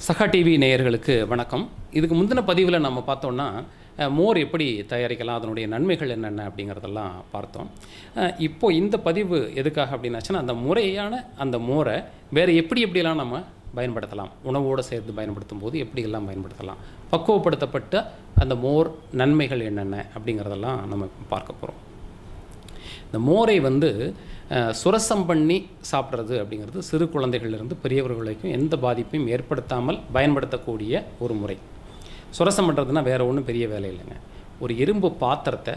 சஹா TV நேயர்களுக்கு வணக்கம். இதுக்கு முந்தின பதிவில் நம்ம பார்த்தோம்னா மோர் எப்படி தயாரிக்கலாம், அதனுடைய நன்மைகள் என்னென்ன அப்படிங்கிறதெல்லாம் பார்த்தோம். இப்போ இந்த பதிவு எதுக்காக அப்படின்னாச்சுன்னா, அந்த முறையான அந்த மோரை வேறு எப்படியெல்லாம் நம்ம பயன்படுத்தலாம், உணவோடு சேர்த்து பயன்படுத்தும் போது எப்படியெல்லாம் பயன்படுத்தலாம், பக்குவப்படுத்தப்பட்ட அந்த மோர் நன்மைகள் என்னென்ன அப்படிங்கிறதெல்லாம் நம்ம பார்க்க போகிறோம். இந்த மோரை சுரசம் பண்ணி சாப்பிட்றது அப்படிங்கிறது சிறு குழந்தைகளிலிருந்து பெரியவர்கள் வரைக்கும் எந்த பாதிப்பையும் ஏற்படுத்தாமல் பயன்படுத்தக்கூடிய ஒரு முறை. சுரசம் பண்ணுறதுனா வேறு ஒன்றும் பெரிய வேலை இல்லைங்க. ஒரு இரும்பு பாத்திரத்தை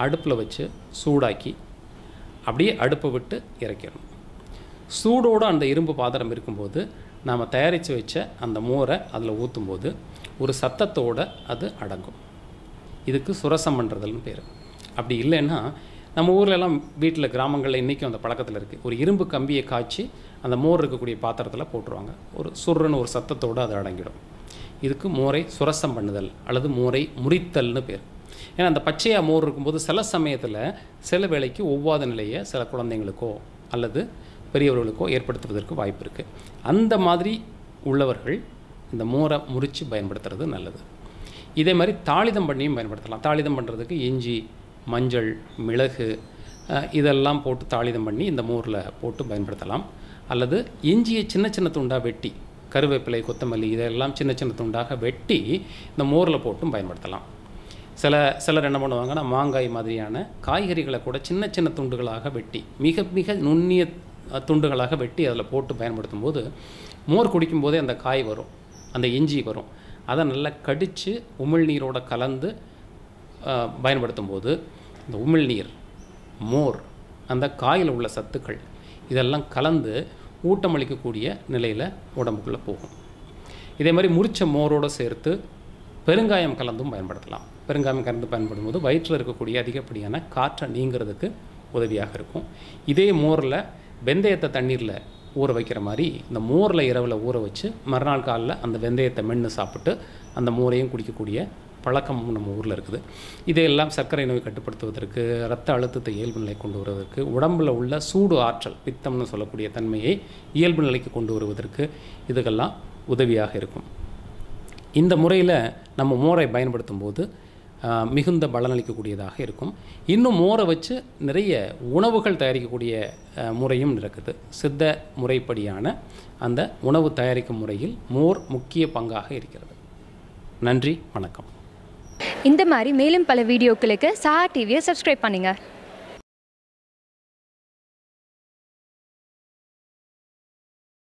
அடுப்பில் வச்சு சூடாக்கி அப்படியே அடுப்பை விட்டு இறக்கிடணும். சூடோடு அந்த இரும்பு பாத்திரம் இருக்கும்போது நாம் தயாரித்து வச்ச அந்த மோரை அதில் ஊற்றும்போது ஒரு சத்தத்தோடு அது அடங்கும். இதுக்கு சுரசம் பண்ணுறதுன்னு பேர். அப்படி இல்லைன்னா நம்ம ஊர்லெல்லாம் வீட்டில் கிராமங்களில் இன்றைக்கும் அந்த பழக்கத்தில் இருக்குது. ஒரு இரும்பு கம்பியை காய்ச்சி அந்த மோர் இருக்கக்கூடிய பாத்திரத்தில் போட்டுருவாங்க. ஒரு சுருன்னு ஒரு சத்தத்தோடு அது அடங்கிடும். இதுக்கு மோரை சுரசம் பண்ணுதல் அல்லது மோரை முறித்தல்னு பேர். ஏன்னா அந்த பச்சையாக மோர் இருக்கும்போது சில சமயத்தில் சில வேளைக்கு ஒவ்வாத நிலையை சில குழந்தைங்களுக்கோ அல்லது பெரியவர்களுக்கோ ஏற்படுத்துவதற்கு வாய்ப்பு இருக்குது. அந்த மாதிரி உள்ளவர்கள் இந்த மோரை முறித்து பயன்படுத்துறது நல்லது. இதே மாதிரி தாளிதம் பண்ணியும் பயன்படுத்தலாம். தாளிதம் பண்ணுறதுக்கு இஞ்சி, மஞ்சள், மிளகு இதெல்லாம் போட்டு தாளிதம் பண்ணி இந்த மோரில் போட்டு பயன்படுத்தலாம். அல்லது இஞ்சியை சின்ன சின்ன துண்டாக வெட்டி, கருவேப்பிலை, கொத்தமல்லி இதெல்லாம் சின்ன சின்ன துண்டாக வெட்டி இந்த மோரில் போட்டும் பயன்படுத்தலாம். சிலர் என்ன பண்ணுவாங்கன்னா, மாங்காய் மாதிரியான காய்கறிகளை கூட சின்ன சின்ன துண்டுகளாக வெட்டி, மிக மிக நுண்ணிய துண்டுகளாக வெட்டி அதில் போட்டு பயன்படுத்தும் போது மோர் குடிக்கும்போதே அந்த காய் வரும், அந்த இஞ்சி வரும். அதை நல்லா கடித்து உமிழ்நீரோடு கலந்து பயன்படுத்தும் போது இந்த உமிழ்நீர், மோர், அந்த காயில் உள்ள சத்துக்கள் இதெல்லாம் கலந்து ஊட்டமளிக்கக்கூடிய நிலையில் உடம்புக்குள்ளே போகும். இதே மாதிரி முறித்த மோரோடு சேர்த்து பெருங்காயம் கலந்தும் பயன்படுத்தலாம். பெருங்காயம் கலந்து பயன்படும் போது வயிற்றில் இருக்கக்கூடிய அதிகப்படியான காற்றை நீங்கிறதுக்கு உதவியாக இருக்கும். இதே மோரில் வெந்தயத்தை தண்ணீரில் ஊற வைக்கிற மாதிரி இந்த மோரில் இரவில் ஊற வச்சு மறுநாள் காலையில் அந்த வெந்தயத்தை மென்று சாப்பிட்டு அந்த மோரையும் குடிக்கக்கூடிய பழக்கமும் நம்ம ஊரில் இருக்குது. இதையெல்லாம் சர்க்கரை நோய் கட்டுப்படுத்துவதற்கு, இரத்த அழுத்தத்தை இயல்பு நிலை கொண்டு வருவதற்கு, உடம்பில் உள்ள சூடு ஆற்றல், பித்தம்னு சொல்லக்கூடிய தன்மையை இயல்பு நிலைக்கு கொண்டு வருவதற்கு இதுக்கெல்லாம் உதவியாக இருக்கும். இந்த முறையில் நம்ம மோரை பயன்படுத்தும் போது மிகுந்த பலனளிக்கக்கூடியதாக இருக்கும். இன்னும் மோரை வச்சு நிறைய உணவுகள் தயாரிக்கக்கூடிய முறையும் இருக்குது. சித்த முறைப்படியான அந்த உணவு தயாரிக்கும் முறையில் மோர் முக்கிய பங்காக இருக்கிறது. நன்றி, வணக்கம். இந்த மாதிரி மேலும் பல வீடியோக்களுக்கு சஹா டிவியை சப்ஸ்கிரைப் பண்ணுங்கள்.